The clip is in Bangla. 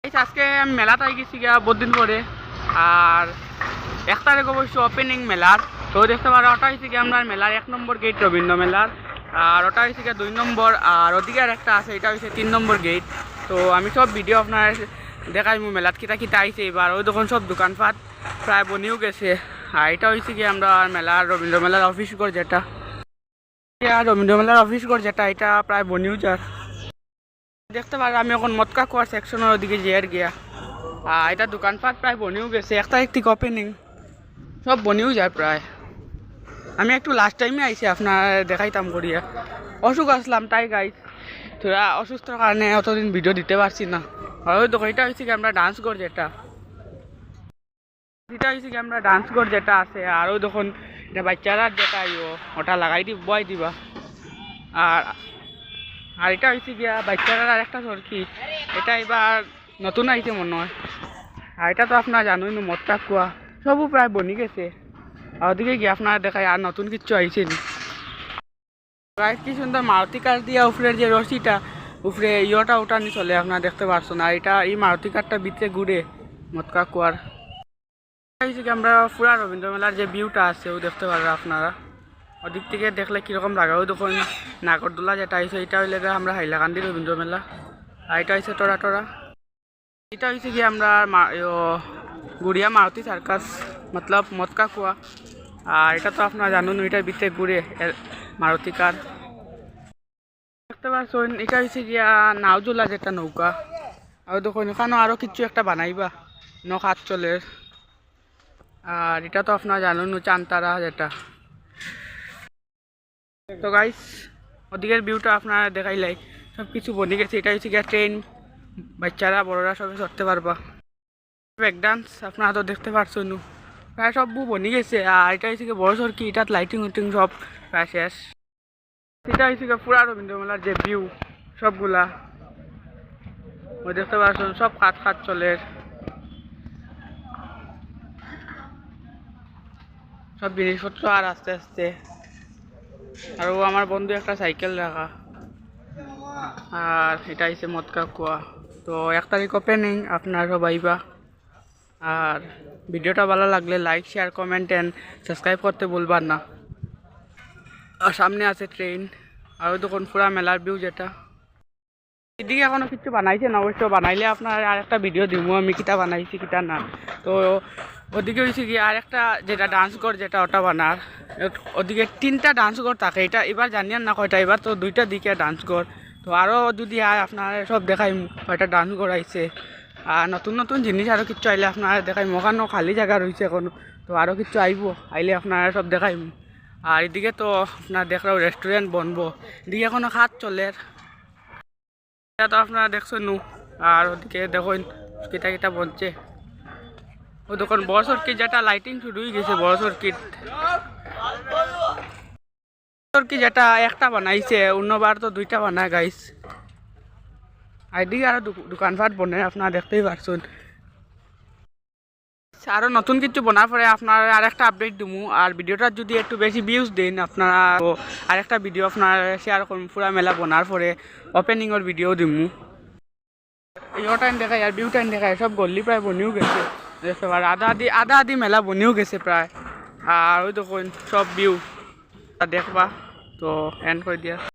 আজকে মেলাতে গেছি গিয়া বহুদিন পরে। আর 1 তারিখ অবশ্য ওপেনিং মেলার। তো দেখতে পারো ওটা হয়েছে গিয়ে আমরা মেলার 1 নম্বর গেট রবীন্দ্র মেলার। আর ওটা হয়েছে গিয়ে 2 নম্বর, আর ওদিকে আর একটা আছে, এটা হচ্ছে 3 নম্বর গেট। তো আমি সব ভিডিও আপনার দেখাই মেলাত কিতা কিতা আইছে এবার। ওই তখন সব দোকানপাট প্রায় বনিও গেছে। আর এটা হয়েছে গিয়ে আমরা মেলার রবীন্দ্র মেলার অফিস ঘর যেটা, রবীন্দ্র মেলার অফিস ঘর যেটা, এটা প্রায় বনিও যার। দেখতে পারো আমি এখন মটকা কুয়ার সেকশনের ওদিকে যেয়ে গিয়া। এটা দোকানপাট প্রায় বনিও গেছে, 1 তারিখ থেকে ওপেনিং, সব বনিও যায় প্রায়। আমি একটু লাস্ট টাইমে আইছি আপনার দেখাইতাম করিয়া। অসুখ আসলাম তাই গাইস, তোরা অসুস্থর কারণে অতদিন ভিডিও দিতে পারছি না। আর ওই দেখো এটা হয়েছে কি আমরা ডান্স ঘর যেটা, এটা হয়েছে কি আমরা ডান্স ঘর যেটা আছে। আর ওই দেখুন এটা বাচ্চারা যেটা ওটা লাগাই দি বয় দিবা। আর আর এটা হয়েছে গিয়া বাচ্চারা আর একটা সরকি, এটা এবার নতুন আইছে মনে হয়। আর এটা তো আপনার জানোই না মটকা কুয়া সবও প্রায় বনি গেছে। আর ওদিকে গিয়ে আপনারা দেখায় আর নতুন কিছু আইছে নি। প্রায় কি সুন্দর মারুতি কার দিয়া উপরের যে রশিটা উপরে ইয়েটা ওটা নি চলে, আপনারা দেখতে পারছো না। এটা এই মারুতি কারটা ভিতরে ঘুরে মটকা কুয়ার। হয়েছে কি আমরা পুরা রবীন্দ্র মেলার যে ভিউটা আছে ও দেখতে পারবে আপনারা। ওদিক থেকে দেখলে কীরকম লাগে। ওই দেখুন নাগরদোলা যেটা হয়েছে, এটা হইলে আমরা হাইলাকান্দি রবীন্দ্র মেলা। আর এটা হয়েছে টরা টরা। এটা হয়েছে কি আমরা গুড়িয়া মারুতি সার্কাস মতলব মটকা কুয়া। আর এটা তো আপনারা জানুন এটার ভিতরে ঘুরে মারুতি কার। দেখতে পাচ্ছেন এটা হয়েছে গিয়া নাওজোলা যেটা নৌকা। আর দেখুন এখানে আরও কিছু একটা বানাইবা নখাত চলের। আর এটা তো আপনারা জানুন চান্তারা যেটা। তো গাইস ওদিকের ভিউটা আপনারা দেখাইলাই, সব কিছু বনে গেছে। এটা হচ্ছে গিয়া ট্রেন, বাচ্চারা বড়রা সবাই চড়তে পারবা। ব্রেক ডান্স আপনারা তো দেখতে পারছেন প্রায় সব বনে গেছে। আর এটা হচ্ছে গিয়ে বড় সড়কি, এটাত লাইটিং উইটিং সব প্রায় শেষ। এটা হচ্ছে গিয়ে পুরা রবীন্দ্র মেলার যে ভিউ সবগুলা ওই দেখতে পাচ্ছেন, সব খাত খাত চলে, সব জিনিসপত্র। আর আস্তে আস্তে আর আমার বন্ধু একটা সাইকেল রাখা। আর এটা হচ্ছে মটকা কুয়া। তো 1 তারিখ ওপেনিং, আপনারা সব আইবা। আর ভিডিওটা ভালো লাগলে like share comment and subscribe করতে ভুলবার না। আর সামনে আছে ট্রেন। আর ওই দেখুন পুরা মেলার ভিউ যেটা। এদিকে এখনো কিছু বানাইছে না, অবশ্য বানাইলে আপনার আর একটা ভিডিও দিব আমি কিতা বানাইছি কিতা না। তো ওদিকে হয়েছে কি আর একটা যেটা ডান্স ঘর যেটা ওটা বানার। ওদিকে 3টা ডান্স ঘর থাকে, এটা এবার জানিয়ান না কয়টা, এবার তো 2টা দিকে ডান্স ঘর। তো আরও যদি আপনার সব দেখাই কয়টা ডান্স ঘর আইছে। আর নতুন নতুন জিনিস আরও কিছু আইলে আপনারা দেখাই। ওখানেও খালি জায়গা রয়েছে এখন, তো আরও কিছু আইব, আইলে আপনারা সব দেখাই। আর এদিকে তো আপনার দেখলাম রেস্টুরেন্ট বনবো, এদিকে এখনো খাত চলে। এটা তো আপনারা দেখছেন। আর ওদিকে দেখুন কিতা কিতা বলছে। ও দেখুন বড় সড়কি যেটা লাইটিং শুরু হয়ে গেছে। বড় সড়কি যেটা একটা বানাইছে, অন্যবার তো 2টা বানায় গাইস। এদিকে আরো দোকানপাট বনে আপনারা দেখতেই পারছেন। আরও নতুন কিছু বনার পরে আপনার আর একটা আপডেট দিব। আর ভিডিওটা যদি একটু বেশি ভিউজ দেন আপনারা, আর একটা ভিডিও আপনার শেয়ার করুন পুরা মেলা বনার পরে ওপেনিংয়ের ভিডিও দিব। এই টাইম দেখায় আর ভিউ টাইম দেখায়, সব গল্লি প্রায় বনিও গেছে। দেখতে পার আধা আধি মেলা বনিও গেছে প্রায়। আর ওই দেখুন সব ভিউ দেখবা। তো এন্ড করে দিয়া।